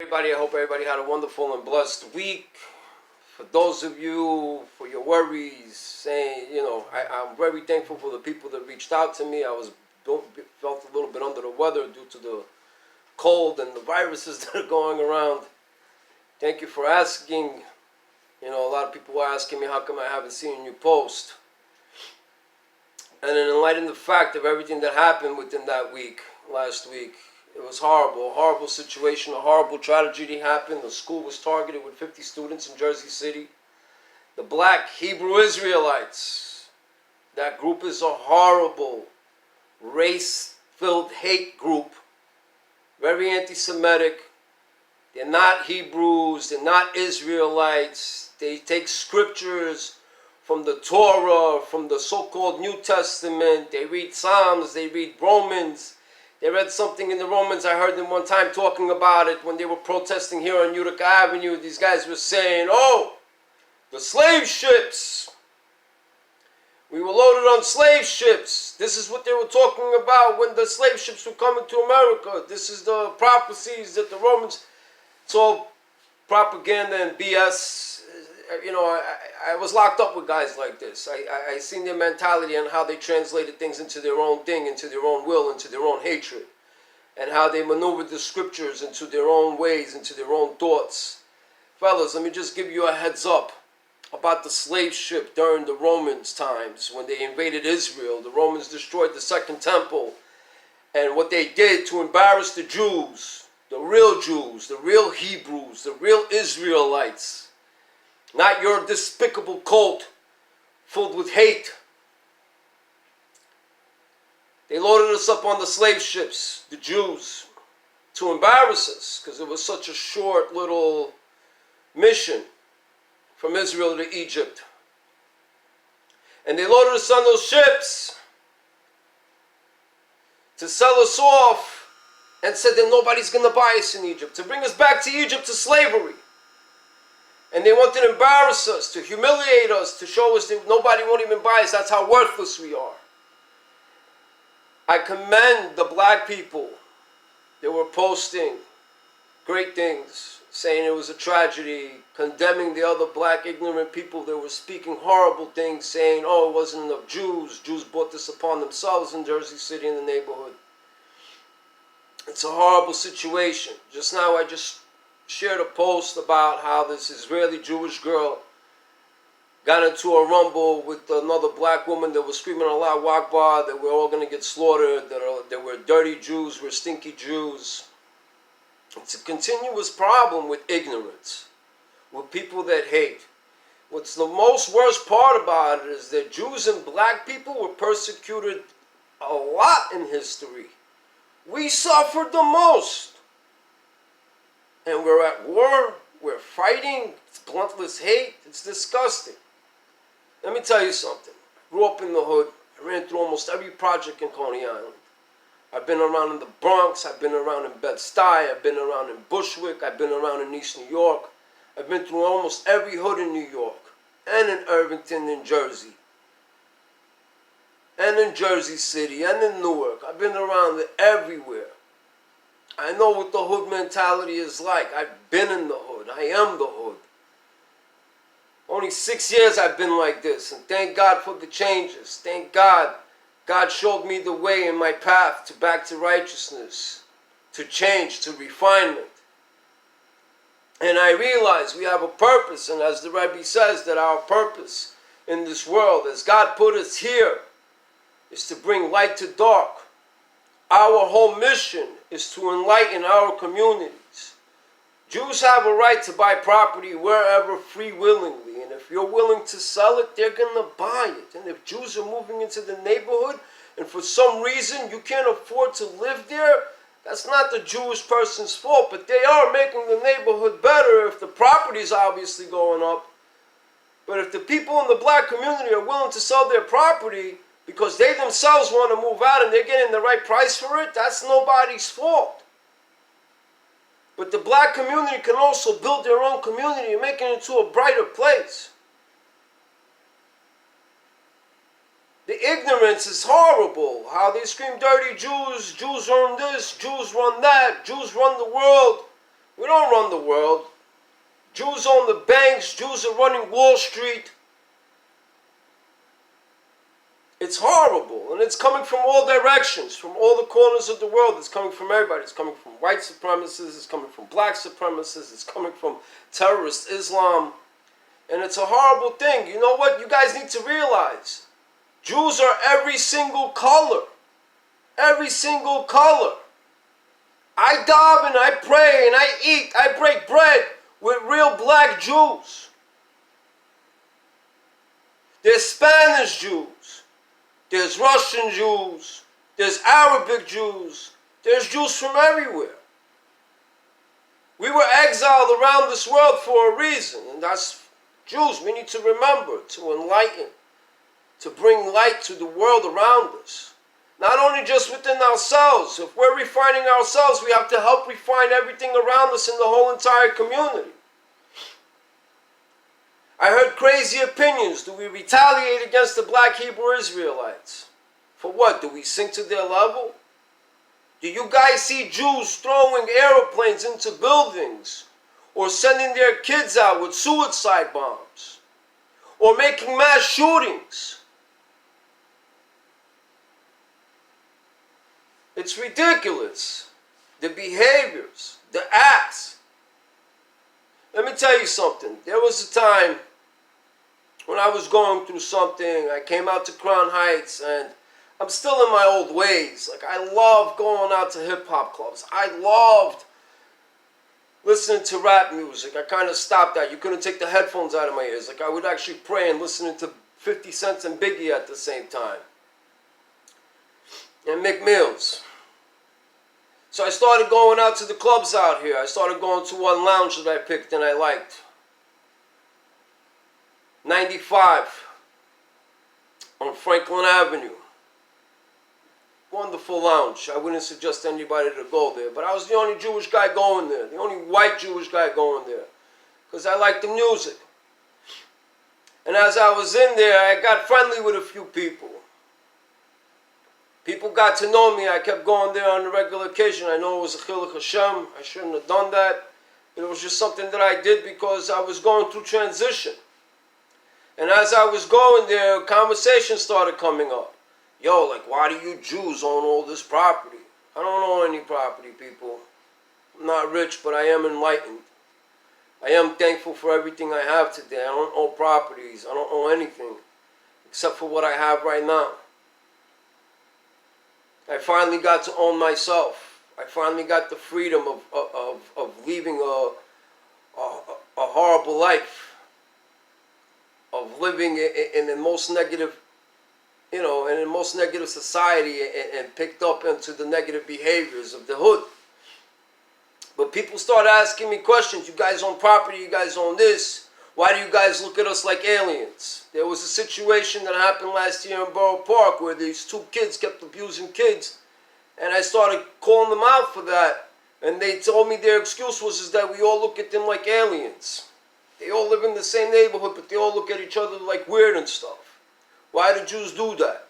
Everybody, I hope everybody had a wonderful and blessed week. For those of you, for your worries, saying, I'm very thankful for the people that reached out to me. Felt a little bit under the weather due to the cold and the viruses that are going around. Thank you for asking. A lot of people are asking me how come I haven't seen you post. And in light of the fact of everything that happened within that week, last week, it was horrible, a horrible situation, a horrible tragedy happened. The school was targeted with 50 students in Jersey City. The Black Hebrew Israelites, that group is a horrible, race-filled hate group, very anti-Semitic. They're not Hebrews, they're not Israelites. They take scriptures from the Torah, from the so-called New Testament. They read Psalms, they read Romans. They read something in the Romans. I heard them one time talking about it when they were protesting here on Utica Avenue. These guys were saying, the slave ships. We were loaded on slave ships. This is what they were talking about when the slave ships were coming to America. This is the prophecies that the Romans... It's all propaganda and BS. I was locked up with guys like this. I seen their mentality and how they translated things into their own thing, into their own will, into their own hatred. And how they maneuvered the scriptures into their own ways, into their own thoughts. Fellas, let me just give you a heads up about the slave ship during the Romans' times when they invaded Israel. The Romans destroyed the Second Temple. And what they did to embarrass the Jews, the real Hebrews, the real Israelites. Not your despicable cult filled with hate. They loaded us up on the slave ships, the Jews, to embarrass us because it was such a short little mission from Israel to Egypt. And they loaded us on those ships to sell us off and said that nobody's going to buy us in Egypt, to bring us back to Egypt to slavery. And they wanted to embarrass us, to humiliate us, to show us that nobody won't even buy us. That's how worthless we are. I commend the black people that were posting great things, saying it was a tragedy, condemning the other black ignorant people that were speaking horrible things, saying, it wasn't enough Jews. Jews brought this upon themselves in Jersey City in the neighborhood. It's a horrible situation. Just now I just shared a post about how this Israeli Jewish girl got into a rumble with another black woman that was screaming Allah Akbar, that we're all going to get slaughtered, that we're dirty Jews, we're stinky Jews. It's a continuous problem with ignorance, with people that hate. What's the most worst part about it is that Jews and black people were persecuted a lot in history. We suffered the most. And we're at war, we're fighting, it's bluntless hate, it's disgusting. Let me tell you something. I grew up in the hood, I ran through almost every project in Coney Island. I've been around in the Bronx, I've been around in Bed-Stuy, I've been around in Bushwick, I've been around in East New York. I've been through almost every hood in New York, and in Irvington, in Jersey, and in Jersey City, and in Newark. I've been around everywhere. I know what the hood mentality is like. I've been in the hood. I am the hood. Only 6 years I've been like this. And thank God for the changes. Thank God. God showed me the way in my path back to righteousness, to change, to refinement. And I realize we have a purpose. And as the Rebbes says, that our purpose in this world, as God put us here, is to bring light to dark. Our whole mission is to enlighten our communities. Jews have a right to buy property wherever free willingly. And if you're willing to sell it, they're going to buy it. And if Jews are moving into the neighborhood and for some reason you can't afford to live there, that's not the Jewish person's fault. But they are making the neighborhood better if the property is obviously going up. But if the people in the black community are willing to sell their property because they themselves want to move out and they're getting the right price for it, that's nobody's fault. But the black community can also build their own community and make it into a brighter place. The ignorance is horrible. How they scream dirty Jews, Jews run this, Jews run that, Jews run the world. We don't run the world. Jews own the banks. Jews are running Wall Street. It's horrible, and it's coming from all directions, from all the corners of the world. It's coming from everybody. It's coming from white supremacists. It's coming from black supremacists. It's coming from terrorist Islam. And it's a horrible thing. You know what? You guys need to realize. Jews are every single color. Every single color. I daven, I pray, and I eat, I break bread with real black Jews. There's Spanish Jews. There's Russian Jews. There's Arabic Jews. There's Jews from everywhere. We were exiled around this world for a reason, and that's Jews. We need to remember, to enlighten, to bring light to the world around us. Not only just within ourselves. If we're refining ourselves, we have to help refine everything around us in the whole entire community. I heard crazy opinions. Do we retaliate against the Black Hebrew Israelites? For what? Do we sink to their level? Do you guys see Jews throwing airplanes into buildings? Or sending their kids out with suicide bombs? Or making mass shootings? It's ridiculous. The behaviors, the acts. Let me tell you something. There was a time when I was going through something. I came out to Crown Heights, and I'm still in my old ways. Like, I love going out to hip-hop clubs. I loved listening to rap music. I kind of stopped that. You couldn't take the headphones out of my ears. Like, I would actually pray and listen to 50 Cent and Biggie at the same time. And Mick Mills. So I started going out to the clubs out here. I started going to one lounge that I picked and I liked. 95 on Franklin Avenue. Wonderful lounge. I wouldn't suggest anybody to go there. But I was the only Jewish guy going there. The only white Jewish guy going there. Because I liked the music. And as I was in there, I got friendly with a few people. People got to know me. I kept going there on a regular occasion. I know it was a chiluk Hashem. I shouldn't have done that. It was just something that I did because I was going through transition. And as I was going there, conversations started coming up. Yo, like, why do you Jews own all this property? I don't own any property, people. I'm not rich, but I am enlightened. I am thankful for everything I have today. I don't own properties. I don't own anything except for what I have right now. I finally got to own myself. I finally got the freedom of leaving a horrible life, of living in the most negative, in the most negative society, and picked up into the negative behaviors of the hood. But people start asking me questions. You guys own property, you guys own this. Why do you guys look at us like aliens? There was a situation that happened last year in Borough Park where these two kids kept abusing kids. And I started calling them out for that. And they told me their excuse was that we all look at them like aliens. They all live in the same neighborhood, but they all look at each other like weird and stuff. Why do Jews do that?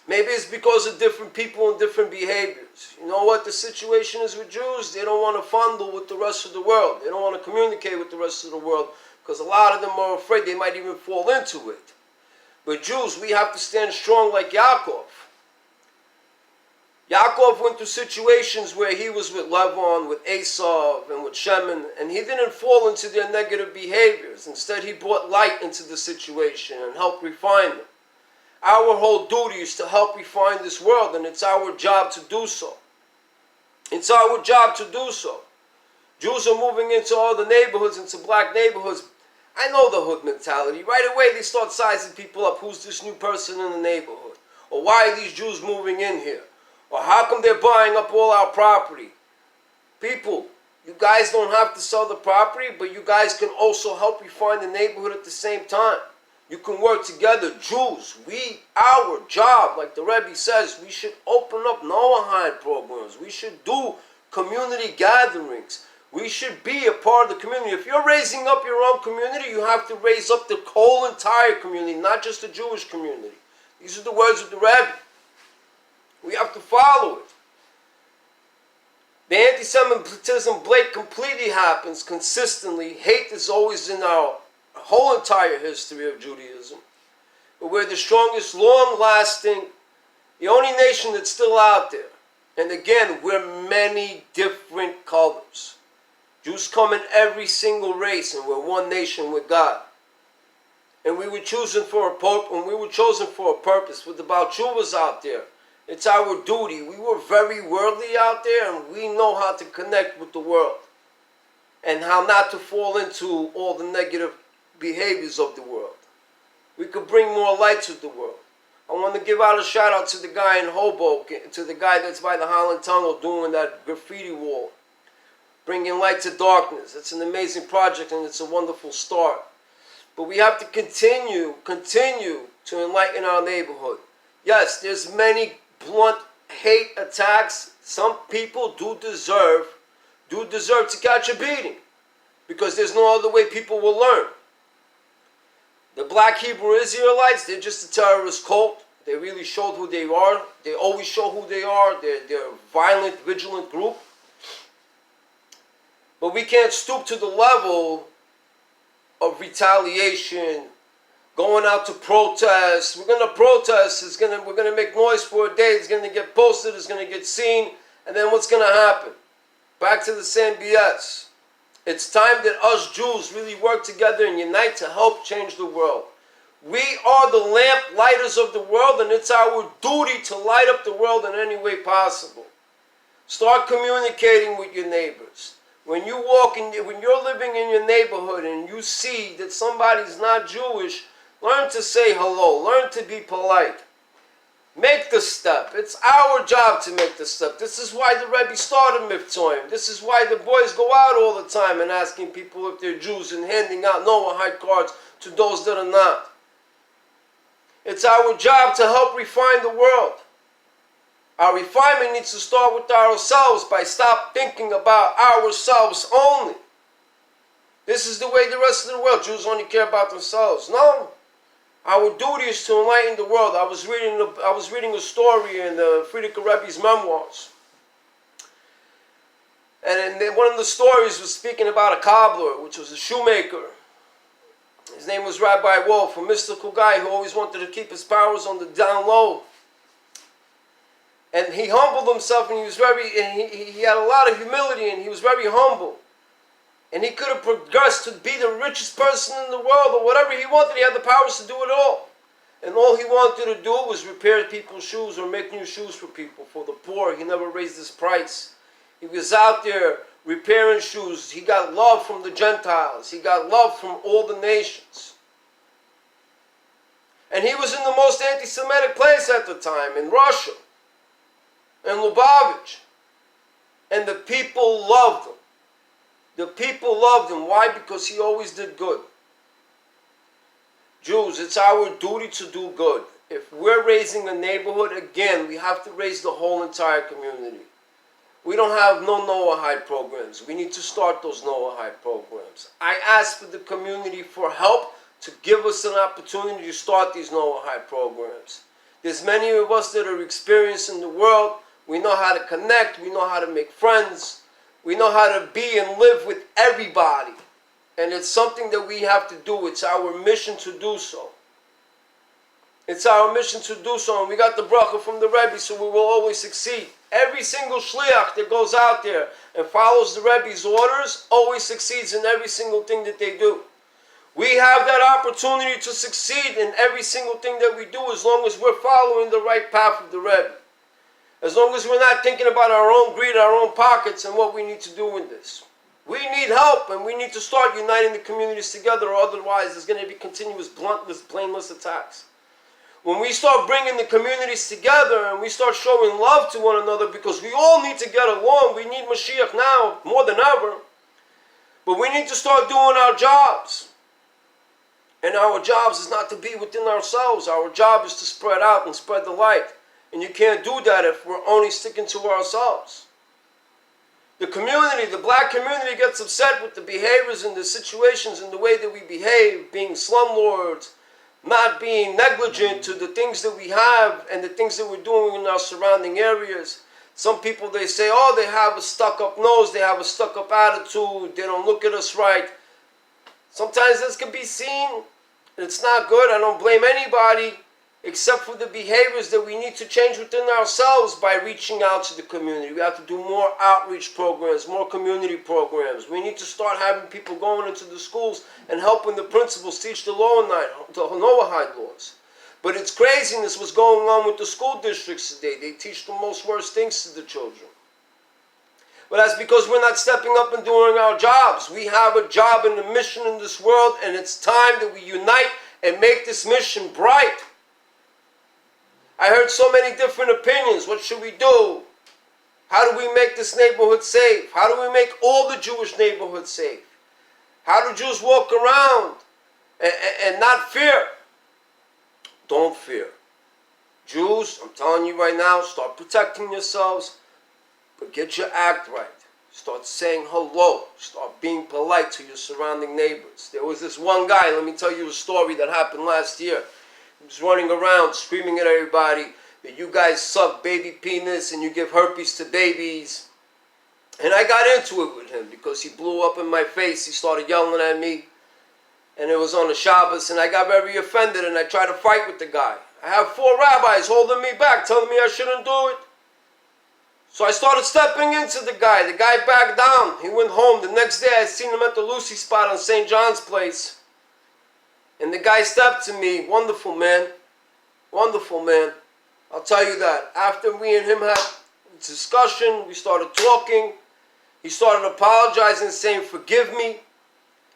Maybe it's because of different people and different behaviors. You know what the situation is with Jews? They don't want to fondle with the rest of the world. They don't want to communicate with the rest of the world because a lot of them are afraid they might even fall into it. But Jews, we have to stand strong like Yaakov. Yaakov went through situations where he was with Lavan, with Esau, and with Shemin, and he didn't fall into their negative behaviors. Instead, he brought light into the situation and helped refine them. Our whole duty is to help refine this world, and it's our job to do so. It's our job to do so. Jews are moving into all the neighborhoods, into black neighborhoods. I know the hood mentality. Right away, they start sizing people up. Who's this new person in the neighborhood? Or why are these Jews moving in here? Or how come they're buying up all our property? People, you guys don't have to sell the property, but you guys can also help refine the neighborhood at the same time. You can work together. Jews, our job, like the Rebbes says, we should open up Noahide programs. We should do community gatherings. We should be a part of the community. If you're raising up your own community, you have to raise up the whole entire community, not just the Jewish community. These are the words of the Rebbe. We have to follow it. The anti-Semitism completely happens consistently. Hate is always in our whole entire history of Judaism. But we're the strongest, long-lasting, the only nation that's still out there. And again, we're many different colors. Jews come in every single race, and we're one nation with God. And we were chosen for a purpose. With the Baal Teshuvas out there, it's our duty. We were very worldly out there, and we know how to connect with the world and how not to fall into all the negative behaviors of the world. We could bring more light to the world. I want to give out a shout out to the guy in Hoboken, to the guy that's by the Holland Tunnel doing that graffiti wall, bringing light to darkness. It's an amazing project, and it's a wonderful start. But we have to continue to enlighten our neighborhood. Yes, there's many blunt hate attacks. Some people do deserve to catch a beating, because there's no other way people will learn. The Black Hebrew Israelites, they're just a terrorist cult. They really showed who they are. They always show who they are. They're a violent, vigilant group. But we can't stoop to the level of retaliation, going out to protest. We're going to protest. We're going to make noise for a day. It's going to get posted. It's going to get seen. And then what's going to happen? Back to the same BS. It's time that us Jews really work together and unite to help change the world. We are the lamp lighters of the world, and it's our duty to light up the world in any way possible. Start communicating with your neighbors. When you're living in your neighborhood and you see that somebody's not Jewish, learn to say hello. Learn to be polite. Make the step. It's our job to make the step. This is why the Rebbes started Miftoim. This is why the boys go out all the time and asking people if they're Jews and handing out Noahide cards to those that are not. It's our job to help refine the world. Our refinement needs to start with ourselves by stop thinking about ourselves only. This is the way the rest of the world, Jews only care about themselves. No. Our duty is to enlighten the world. I was reading a story in the Friedrich Rebbes' memoirs. And one of the stories was speaking about a cobbler, which was a shoemaker. His name was Rabbi Wolf, a mystical guy who always wanted to keep his powers on the down low. And he humbled himself, and he had a lot of humility, and he was very humble. And he could have progressed to be the richest person in the world, or whatever he wanted. He had the powers to do it all. And all he wanted to do was repair people's shoes or make new shoes for people, for the poor. He never raised his price. He was out there repairing shoes. He got love from the Gentiles. He got love from all the nations. And he was in the most anti-Semitic place at the time, in Russia, in Lubavitch. And the people loved him. The people loved him. Why? Because he always did good. Jews, it's our duty to do good. If we're raising a neighborhood, again, we have to raise the whole entire community. We don't have no Noahide programs. We need to start those Noahide programs. I ask for the community for help to give us an opportunity to start these Noahide programs. There's many of us that are experienced in the world. We know how to connect. We know how to make friends. We know how to be and live with everybody. And it's something that we have to do. It's our mission to do so. It's our mission to do so. And we got the bracha from the Rebbe, so we will always succeed. Every single shliach that goes out there and follows the Rebbe's orders always succeeds in every single thing that they do. We have that opportunity to succeed in every single thing that we do as long as we're following the right path of the Rebbe. As long as we're not thinking about our own greed, our own pockets, and what we need to do in this. We need help, and we need to start uniting the communities together, or otherwise there's going to be continuous, bluntless, blameless attacks. When we start bringing the communities together and we start showing love to one another, because we all need to get along, we need Mashiach now more than ever, but we need to start doing our jobs. And our jobs is not to be within ourselves. Our job is to spread out and spread the light. And you can't do that if we're only sticking to ourselves. The community, the black community, gets upset with the behaviors and the situations and the way that we behave, being slumlords, not being negligent to the things that we have and the things that we're doing in our surrounding areas. Some people, they say, oh, they have a stuck-up nose, they have a stuck-up attitude, they don't look at us right. Sometimes this can be seen. It's not good. I don't blame anybody except for the behaviors that we need to change within ourselves by reaching out to the community. We have to do more outreach programs, more community programs. We need to start having people going into the schools and helping the principals teach the Noahide laws. But it's craziness what's going on with the school districts today. They teach the most worst things to the children. But that's because we're not stepping up and doing our jobs. We have a job and a mission in this world, and it's time that we unite and make this mission bright. I heard so many different opinions. What should we do? How do we make this neighborhood safe? How do we make all the Jewish neighborhoods safe? How do Jews walk around and not fear? Don't fear. Jews, I'm telling you right now, start protecting yourselves. But get your act right. Start saying hello. Start being polite to your surrounding neighbors. There was this one guy, let me tell you a story that happened last year. He was running around screaming at everybody that you guys suck baby penis and you give herpes to babies. And I got into it with him because he blew up in my face. He started yelling at me. And it was on the Shabbos, and I got very offended, and I tried to fight with the guy. I have 4 rabbis holding me back, telling me I shouldn't do it. So I started stepping into the guy. The guy backed down. He went home. The next day I seen him at the Lucy spot on St. John's Place. And the guy stepped to me. Wonderful man. Wonderful man. I'll tell you that. After we and him had a discussion, we started talking. He started apologizing, saying, forgive me.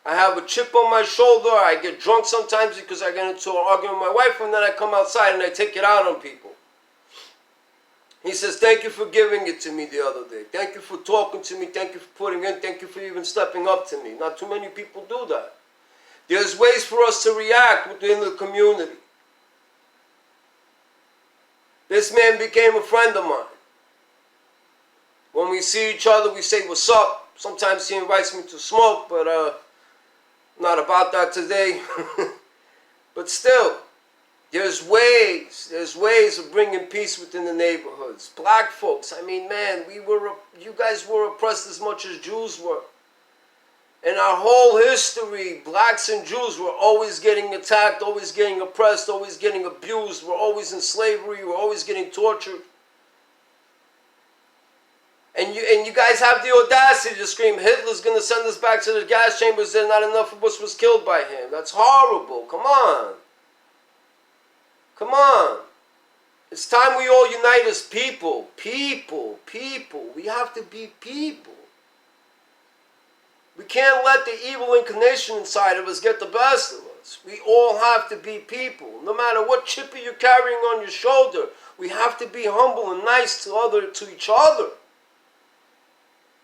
I have a chip on my shoulder. I get drunk sometimes because I get into an argument with my wife, and then I come outside and I take it out on people. He says, thank you for giving it to me the other day. Thank you for talking to me. Thank you for putting in. Thank you for even stepping up to me. Not too many people do that. There's ways for us to react within the community. This man became a friend of mine. When we see each other, we say, what's up? Sometimes he invites me to smoke, but not about that today. But still, there's ways of bringing peace within the neighborhoods. Black folks, I mean, man, you guys were oppressed as much as Jews were. In our whole history, blacks and Jews were always getting attacked, always getting oppressed, always getting abused. We're always in slavery, we're always getting tortured. And you guys have the audacity to scream, Hitler's going to send us back to the gas chambers and not enough of us was killed by him. That's horrible. Come on. Come on. It's time we all unite as people. People. We have to be people. We can't let the evil inclination inside of us get the best of us. We all have to be people. No matter what chip you're carrying on your shoulder, we have to be humble and nice to each other.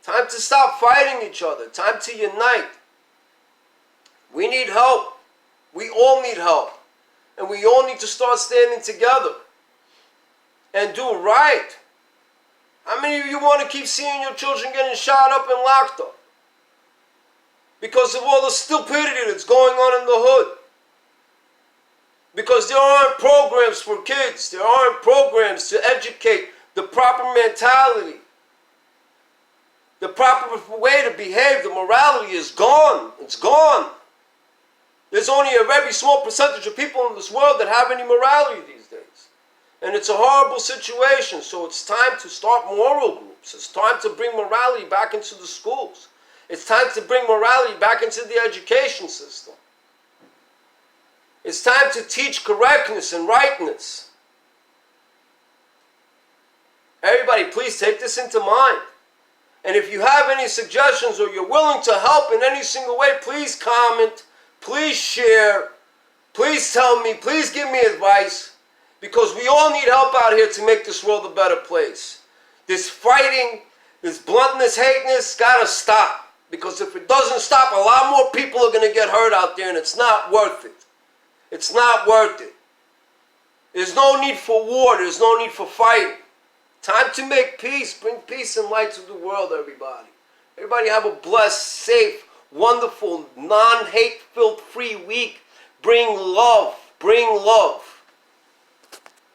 Time to stop fighting each other. Time to unite. We need help. We all need help. And we all need to start standing together and do right. How many of you want to keep seeing your children getting shot up and locked up? Because of all the stupidity that's going on in the hood. Because there aren't programs for kids. There aren't programs to educate the proper mentality. The proper way to behave, the morality is gone. It's gone. There's only a very small percentage of people in this world that have any morality these days. And it's a horrible situation. So it's time to start moral groups. It's time to bring morality back into the schools. It's time to bring morality back into the education system. It's time to teach correctness and rightness. Everybody, please take this into mind. And if you have any suggestions or you're willing to help in any single way, please comment, please share, please tell me, please give me advice, because we all need help out here to make this world a better place. This fighting, this bluntness, hateness, gotta stop. Because if it doesn't stop, a lot more people are going to get hurt out there, and it's not worth it. It's not worth it. There's no need for war. There's no need for fighting. Time to make peace. Bring peace and light to the world, everybody. Everybody have a blessed, safe, wonderful, non-hate-filled, free week. Bring love. Bring love.